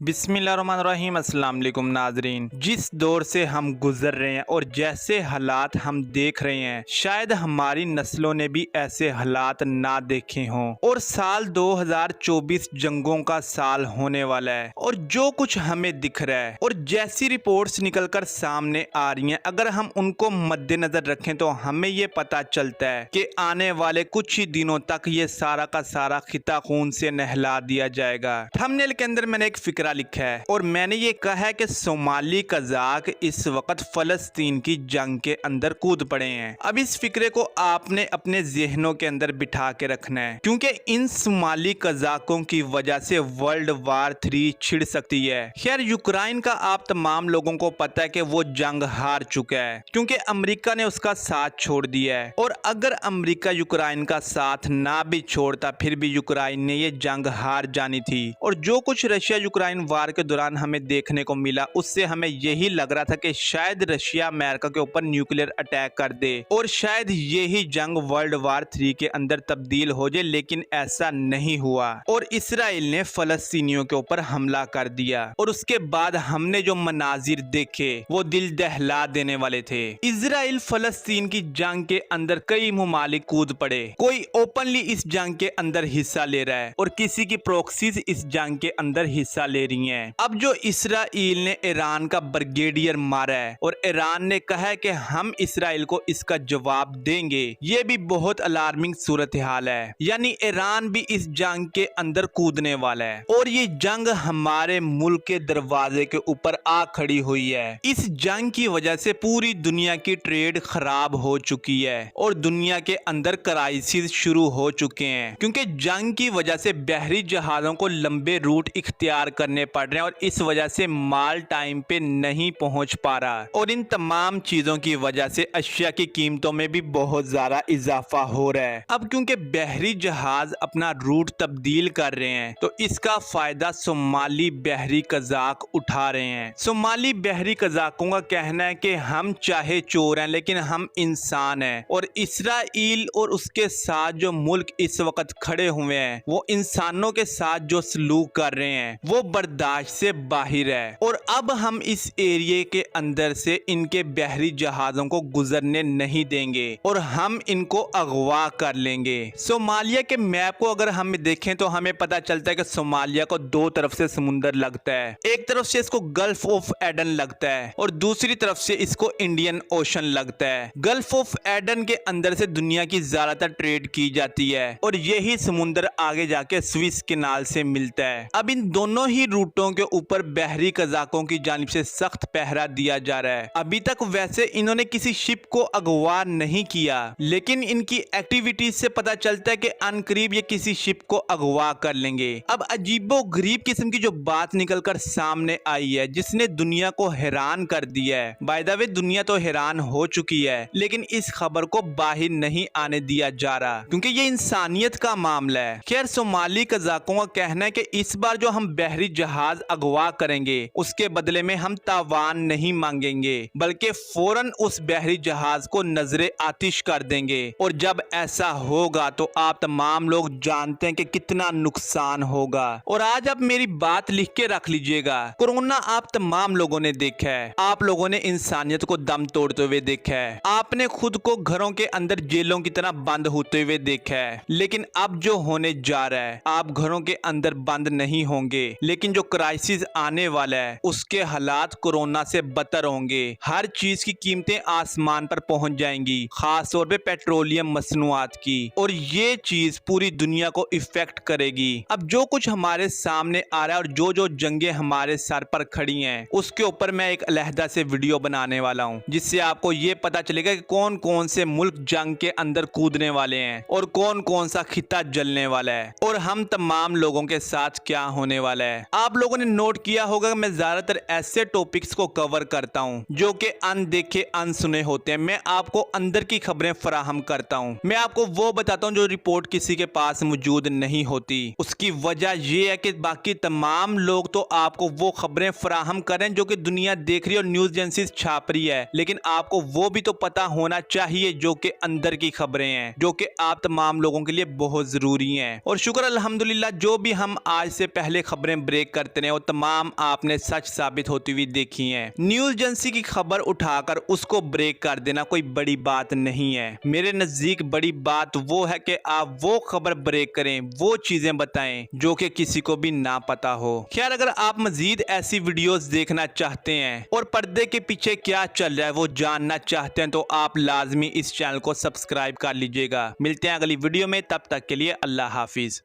बिस्मिल्लाहिर्रहमानिर्रहीम अस्सलाम वालेकुम नाजरीन। जिस दौर से हम गुजर रहे हैं और जैसे हालात हम देख रहे हैं, शायद हमारी नस्लों ने भी ऐसे हालात ना देखे हों। और साल 2024 जंगों का साल होने वाला है और जो कुछ हमें दिख रहा है और जैसी रिपोर्ट्स निकलकर सामने आ रही हैं, अगर हम उनको मद्देनजर रखें तो हमें ये पता चलता है कि आने वाले कुछ ही दिनों तक ये सारा का सारा खिता खून से नहला दिया जाएगा। थंबनेल के अंदर मैंने एक फिक्रा लिखा है और मैंने ये कहा है कि सोमाली कज़ाक इस वक्त फलस्तीन की जंग के अंदर कूद पड़े हैं। अब इस फिक्रे को आपने अपने जहनों के अंदर बिठा के रखना है, क्योंकि इन सोमाली कज़ाकों की वजह से वर्ल्ड वार 3 छिड़ सकती है। खैर, यूक्रेन का आप तमाम लोगों को पता है कि वो जंग हार चुका है, क्योंकि अमेरिका ने उसका साथ छोड़ दिया है। और अगर अमेरिका यूक्रेन का साथ ना भी छोड़ता, फिर भी यूक्रेन ने ये जंग हार जानी थी। और जो कुछ रशिया यूक्रेन वार के दौरान हमें देखने को मिला, उससे हमें यही लग रहा था कि शायद रशिया अमेरिका के ऊपर न्यूक्लियर अटैक कर दे और शायद यही जंग वर्ल्ड वार 3 के अंदर तब्दील हो जाए, लेकिन ऐसा नहीं हुआ और इसराइल ने फलस्तीनियों के ऊपर हमला कर दिया। और उसके बाद हमने जो मनाजिर देखे वो दिल दहला देने वाले थे। इसराइल फलस्तीन की जंग के अंदर कई मुमालिक कूद पड़े, कोई ओपनली इस जंग के अंदर हिस्सा ले रहा है और किसी की प्रॉक्सीज इस जंग के अंदर हिस्सा ले रही हैं। अब जो इसराइल ने ईरान का ब्रिगेडियर मारा है और ईरान ने कहा है कि हम इसराइल को इसका जवाब देंगे, ये भी बहुत अलार्मिंग सूरत हाल है। यानी ईरान भी इस जंग के अंदर कूदने वाला है और ये जंग हमारे मुल्क के दरवाजे के ऊपर आ खड़ी हुई है। इस जंग की वजह से पूरी दुनिया की ट्रेड खराब हो चुकी है और दुनिया के अंदर क्राइसिस शुरू हो चुके हैं, क्योंकि जंग की वजह से बहरी जहाजों को लंबे रूट इख्तियार करने पड़ रहे हैं और इस वजह से माल टाइम पे नहीं पहुंच पा रहा। और इन तमाम चीजों की वजह से अशिया की कीमतों में भी बहुत ज्यादा इजाफा हो रहा है। अब क्योंकि बहरी जहाज अपना रूट तब्दील कर रहे हैं, तो इसका फायदा सोमाली बहरी कज़ाक उठा रहे हैं। सोमाली बहरी कज़ाकों का कहना है कि हम चाहे चोर हैं, लेकिन हम इंसान हैं और इसराइल और उसके साथ जो मुल्क इस वक्त खड़े हुए हैं, वो इंसानों के साथ जो सलूक कर रहे हैं वो बर्दाश्त से बाहर है। और अब हम इस एरिया के अंदर से इनके बहरी जहाजों को गुजरने नहीं देंगे और हम इनको अगवा कर लेंगे। सोमालिया के मैप को अगर हम देखें तो हमें पता चलता है कि सोमालिया को दो तरफ से समुंदर लगता है। एक तरफ से इसको गल्फ ऑफ एडन लगता है और दूसरी तरफ से इसको इंडियन ओशन लगता है। गल्फ ऑफ एडन के अंदर से दुनिया की ज्यादातर ट्रेड की जाती है और यही समुंदर आगे जाके स्विस कैनाल से मिलता है। अब इन दोनों ही रूटों के ऊपर बहरी कज़ाकों की जानिब से सख्त पहरा दिया जा रहा है। अभी तक वैसे इन्होंने किसी शिप को अगवा नहीं किया, लेकिन इनकी एक्टिविटीज से पता चलता है कि अनकरीब ये किसी शिप को अगवा कर लेंगे। अब अजीबो गरीब किस्म की जो बात निकलकर सामने आई है, जिसने दुनिया को हैरान कर दिया है। बाय द वे, दुनिया तो हैरान हो चुकी है, लेकिन इस खबर को बाहर नहीं आने दिया जा रहा, क्योंकि ये इंसानियत का मामला है। खैर, सोमाली कज़ाकों का कहना है कि इस बार जो हम बहरी जहाज अगवा करेंगे, उसके बदले में हम तावान नहीं मांगेंगे, बल्कि फौरन उस बहरी जहाज को नजरे आतिश कर देंगे। और जब ऐसा होगा तो आप तमाम लोग जानते हैं कि कितना नुकसान होगा। और आज आप मेरी बात लिख के रख लीजिएगा, कोरोना आप तमाम लोगों ने देखा है, आप लोगों ने इंसानियत को दम तोड़ते हुए देखा है, आपने खुद को घरों के अंदर जेलों की तरह बंद होते हुए देखा है। लेकिन अब जो होने जा रहा है, आप घरों के अंदर बंद नहीं होंगे, लेकिन जो क्राइसिस आने वाला है उसके हालात कोरोना से बदतर होंगे। हर चीज की कीमतें आसमान पर पहुंच जाएंगी, खास तौर पे पेट्रोलियम मसनूआत की, और ये चीज पूरी दुनिया को इफेक्ट करेगी। अब जो कुछ हमारे सामने आ रहा है और जो जो जंगें हमारे सर पर खड़ी हैं, उसके ऊपर मैं एक अलहदा से वीडियो बनाने वाला हूं, जिससे आपको ये पता चलेगा कि कौन कौन से मुल्क जंग के अंदर कूदने वाले हैं और कौन कौन सा खिता जलने वाला है और हम तमाम लोगों के साथ क्या होने वाला है। आप लोगों ने नोट किया होगा कि मैं ज्यादातर ऐसे टॉपिक्स को कवर करता हूं जो कि अनदेखे अनसुने होते हैं। मैं आपको अंदर की खबरें फराहम करता हूं, मैं आपको वो बताता हूं जो रिपोर्ट किसी के पास मौजूद नहीं होती। उसकी वजह यह है कि बाकी तमाम लोग तो आपको वो खबरें फराहम करें जो कि दुनिया देख रही है और न्यूज एजेंसीज छाप रही है, लेकिन आपको वो भी तो पता होना चाहिए जो कि अंदर की खबरें हैं, जो कि आप तमाम लोगों के लिए बहुत जरूरी हैं। और शुक्र अल्हम्दुलिल्लाह, जो भी हम आज से पहले खबरें ब्रेक ब्रेक करते रहे और तमाम आपने सच साबित होती हुई देखी हैं। न्यूज एजेंसी की खबर उठाकर उसको ब्रेक कर देना कोई बड़ी बात नहीं है। मेरे नजदीक बड़ी बात वो है कि आप वो खबर ब्रेक करें, वो चीजें बताएं जो कि किसी को भी ना पता हो। खैर, अगर आप मजीद ऐसी वीडियोस देखना चाहते हैं और पर्दे के पीछे क्या चल रहा है वो जानना चाहते हैं तो आप लाजमी इस चैनल को सब्सक्राइब कर लीजिएगा। मिलते हैं अगली वीडियो में, तब तक के लिए अल्लाह हाफिज।